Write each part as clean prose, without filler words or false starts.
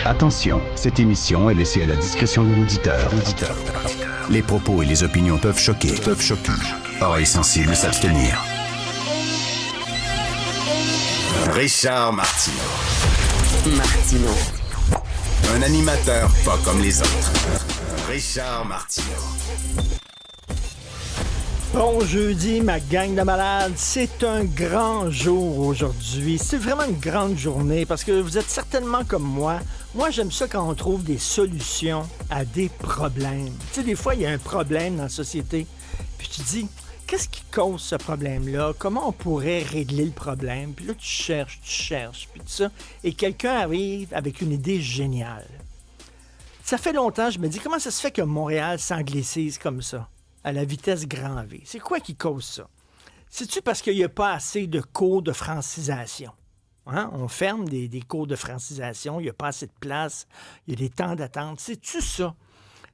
Attention, cette émission est laissée à la discrétion de l'auditeur. Les propos et les opinions peuvent choquer. Oreilles sensibles s'abstenir. Richard Martineau. Un animateur pas comme les autres. Richard Martineau. Bon jeudi, ma gang de malades. C'est un grand jour aujourd'hui. C'est vraiment une grande journée parce que vous êtes certainement comme moi. Moi, j'aime ça quand on trouve des solutions à des problèmes. Tu sais, des fois, il y a un problème dans la société. Puis tu dis, qu'est-ce qui cause ce problème-là? Comment on pourrait régler le problème? Puis là, tu cherches, puis tout ça. Et quelqu'un arrive avec une idée géniale. Ça fait longtemps, je me dis, comment ça se fait que Montréal s'anglicise comme ça? À la vitesse grand V. C'est quoi qui cause ça? C'est-tu parce qu'il n'y a pas assez de cours de francisation? Hein? On ferme des cours de francisation, il n'y a pas assez de place, il y a des temps d'attente. C'est-tu ça?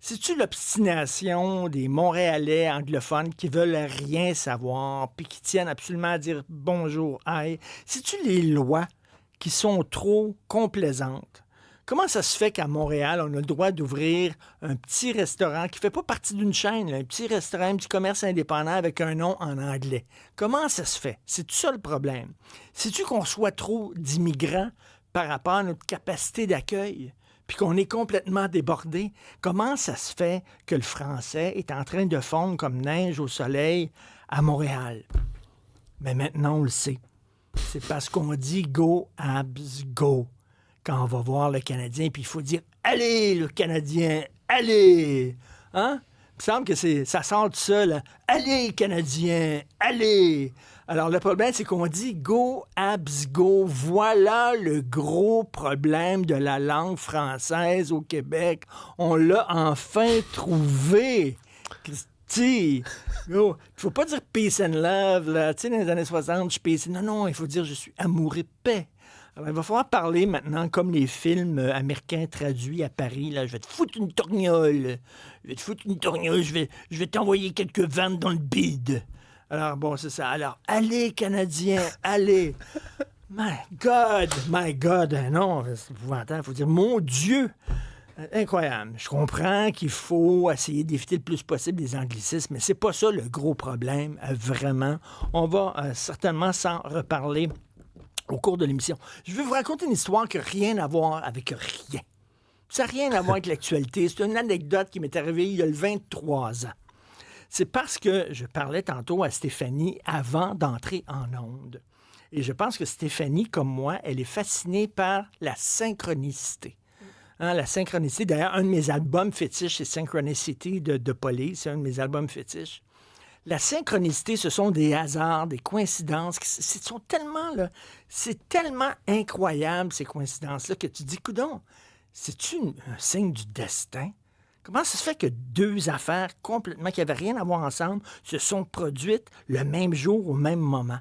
C'est-tu l'obstination des Montréalais anglophones qui veulent rien savoir puis qui tiennent absolument à dire bonjour, aïe? C'est-tu les lois qui sont trop complaisantes? Comment ça se fait qu'à Montréal, on a le droit d'ouvrir un petit restaurant qui ne fait pas partie d'une chaîne, là, un petit restaurant, un petit commerce indépendant avec un nom en anglais? Comment ça se fait? C'est tout ça le problème. C'est-tu qu'on soit trop d'immigrants par rapport à notre capacité d'accueil, puis qu'on est complètement débordé? Comment ça se fait que le français est en train de fondre comme neige au soleil à Montréal? Mais maintenant, on le sait. C'est parce qu'on dit « Go, Habs, go ». Quand on va voir le Canadien, puis il faut dire « Allez, le Canadien, allez! » Hein? Il me semble que ça sort de ça, là. « Allez, Canadien, allez! » Alors, le problème, c'est qu'on dit « Go, Habs, go ». Voilà le gros problème de la langue française au Québec. On l'a enfin trouvé. Il ne faut pas dire « peace and love », là. Tu sais, dans les années 60, je peace. Non, il faut dire « je suis amour et paix ». Alors, il va falloir parler maintenant comme les films américains traduits à Paris. Là, je vais te foutre une torgnole. Je vais t'envoyer quelques vannes dans le bide. Alors, bon, c'est ça. Alors, allez, Canadiens, allez. My God. Non, c'est épouvantable. Il faut dire, mon Dieu. Incroyable. Je comprends qu'il faut essayer d'éviter le plus possible les anglicismes, mais c'est pas ça le gros problème, vraiment. On va certainement s'en reparler au cours de l'émission. Je vais vous raconter une histoire qui n'a rien à voir avec rien. Ça n'a rien à voir avec l'actualité. C'est une anecdote qui m'est arrivée il y a 23 ans. C'est parce que je parlais tantôt à Stéphanie avant d'entrer en onde. Et je pense que Stéphanie, comme moi, elle est fascinée par la synchronicité. Hein, la synchronicité, d'ailleurs, un de mes albums fétiches, c'est Synchronicity de Police. C'est un de mes albums fétiches. La synchronicité, ce sont des hasards, des coïncidences. C'est tellement incroyable, ces coïncidences-là, que tu dis, coudonc, c'est-tu un signe du destin? Comment ça se fait que deux affaires complètement qui n'avaient rien à voir ensemble se sont produites le même jour, au même moment?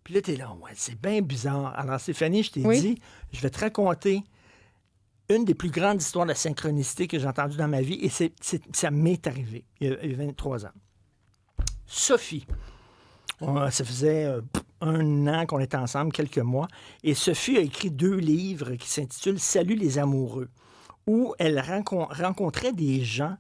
Puis là, t'es là, ouais, c'est bien bizarre. Alors, Stéphanie, je t'ai dit, je vais te raconter une des plus grandes histoires de la synchronicité que j'ai entendues dans ma vie, et ça m'est arrivé il y a 23 ans. Sophie. Ça faisait 1 an qu'on était ensemble, quelques mois. Et Sophie a écrit 2 livres qui s'intitulent « Salut les amoureux », où elle rencontrait des gens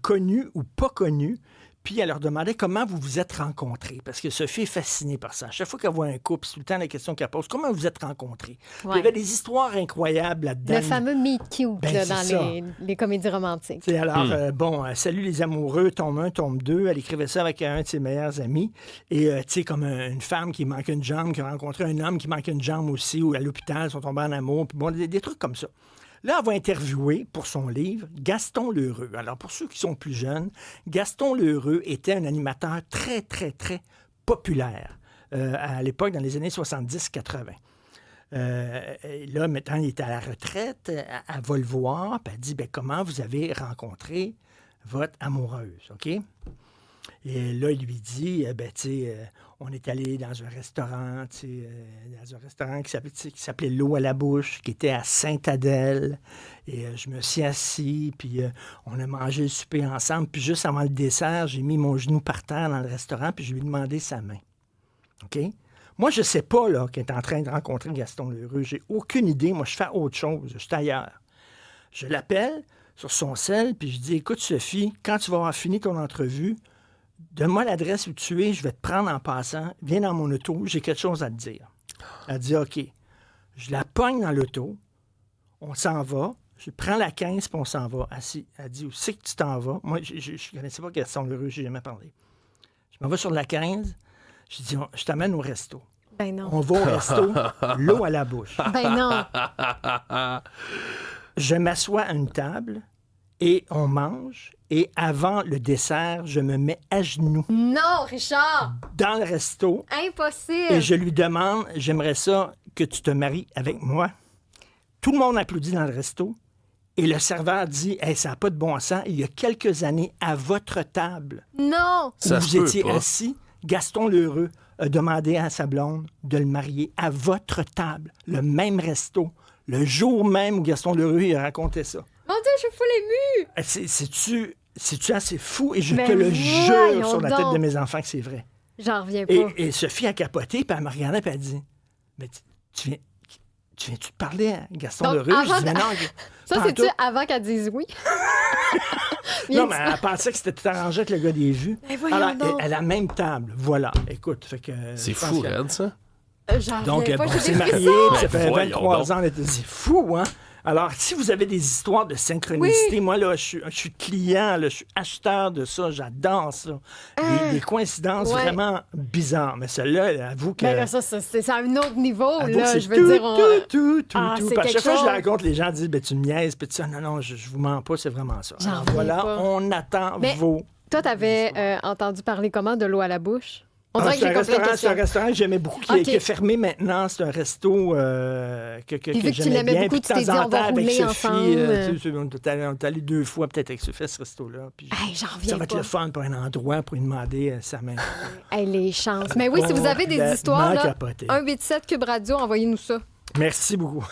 connus ou pas connus, puis elle leur demandait comment vous vous êtes rencontrés. Parce que Sophie est fascinée par ça. À chaque fois qu'elle voit un couple, c'est tout le temps la question qu'elle pose. Comment vous vous êtes rencontrés? Ouais. Il y avait des histoires incroyables là-dedans. Le fameux Meet Cute dans les comédies romantiques. Alors, Salut les amoureux, tome 1, tome 2. Elle écrivait ça avec un de ses meilleurs amis. Et, tu sais, comme une femme qui manque une jambe, qui a rencontré un homme qui manque une jambe aussi, ou à l'hôpital, ils sont tombés en amour. Puis bon, des trucs comme ça. Là, elle va interviewer, pour son livre, Gaston Lheureux. Alors, pour ceux qui sont plus jeunes, Gaston Lheureux était un animateur très, très, très populaire à l'époque, dans les années 70-80. Là, maintenant, il est à la retraite. Elle va le voir, puis elle dit, comment vous avez rencontré votre amoureuse, OK? Et là, il lui dit, on est allé dans un restaurant, qui s'appelait L'eau à la bouche, qui était à Sainte-Adèle. Et je me suis assis, puis on a mangé le souper ensemble. Puis juste avant le dessert, j'ai mis mon genou par terre dans le restaurant, puis je lui ai demandé sa main. OK? Moi, je ne sais pas là, qu'elle est en train de rencontrer Gaston Lheureux. J'ai aucune idée. Moi, je fais autre chose. Je suis ailleurs. Je l'appelle sur son cell, puis je dis, écoute, Sophie, quand tu vas avoir fini ton entrevue, donne-moi l'adresse où tu es, je vais te prendre en passant, viens dans mon auto, j'ai quelque chose à te dire. Elle dit, OK. Je la pogne dans l'auto, on s'en va, je prends la 15, puis on s'en va. Elle dit, où c'est que tu t'en vas? Moi, je ne connaissais pas Gaston Leroux, je n'ai jamais parlé. Je m'en vais sur la 15, je dis, je t'amène au resto. Ben non. On va au resto, l'eau à la bouche. Ben non. Je m'assois à une table et on mange. Et avant le dessert, je me mets à genoux Non, Richard! dans le resto Impossible! et je lui demande, j'aimerais ça que tu te maries avec moi. Tout le monde applaudit dans le resto et le serveur dit, hey, ça n'a pas de bon sens. Il y a quelques années, à votre table, Non! où vous étiez assis, Gaston Leroux a demandé à sa blonde de le marier à votre table, le même resto, le jour même où Gaston Leroux a raconté ça. Mon Dieu, je suis full émue! C'est-tu assez fou? Et je Ben te le voyons jure sur la tête donc. de mes enfants que c'est vrai. J'en reviens pas. Et Sophie a capoté, puis elle me regardait, puis elle dit, mais tu viens-tu te parler à Gaston Donc, Leroux? Je avant dis, mais non, Ça, tantôt- c'est-tu avant qu'elle dise oui? Non, mais elle pensait que c'était tout arrangé avec le gars des vues. Mais voyons Alors, donc. à la même table, voilà. Écoute, fait que... C'est je pense fou, que- Red, ça. J'en Donc, reviens pas, on j'ai s'est des mariés, frissons. puis ça fait Voyons 23 donc. ans. C'est fou, hein? Alors, si vous avez des histoires de synchronicité, moi, là, je suis client, là, je suis acheteur de ça, j'adore ça. Des coïncidences Ouais. vraiment bizarres. Mais celle-là, avoue que... Ben là, ça, c'est à un autre niveau, avoue que là. c'est Je veux dire, on... tout. Ah, Puis c'est à chaque quelque fois que je la chose. raconte, les gens disent, ben, tu me niaises, puis tu dis, non, je vous mens pas, c'est vraiment ça. J'en Alors, reviens voilà, pas. on attend Mais vos... Toi, t'avais entendu parler comment de l'eau à la bouche? On dirait que c'est j'ai compris la c'est un question. restaurant que j'aimais beaucoup, qui Ok. est fermé maintenant. C'est un resto que Puis vu que tu j'aimais l'aimais bien. beaucoup, Puis tu de t'es temps dit, en on va temps, avec rouler Sophie, ensemble. tu sais, on est allé 2 fois peut-être avec Sophie à ce resto-là. Puis Hey, j'en ça reviens va être pas. le fun pour un endroit pour lui demander sa main. Hey, les chances. Mais oui, si vous avez des Complètement histoires, là, capoté. 187 Cube Radio, envoyez-nous ça. Merci beaucoup.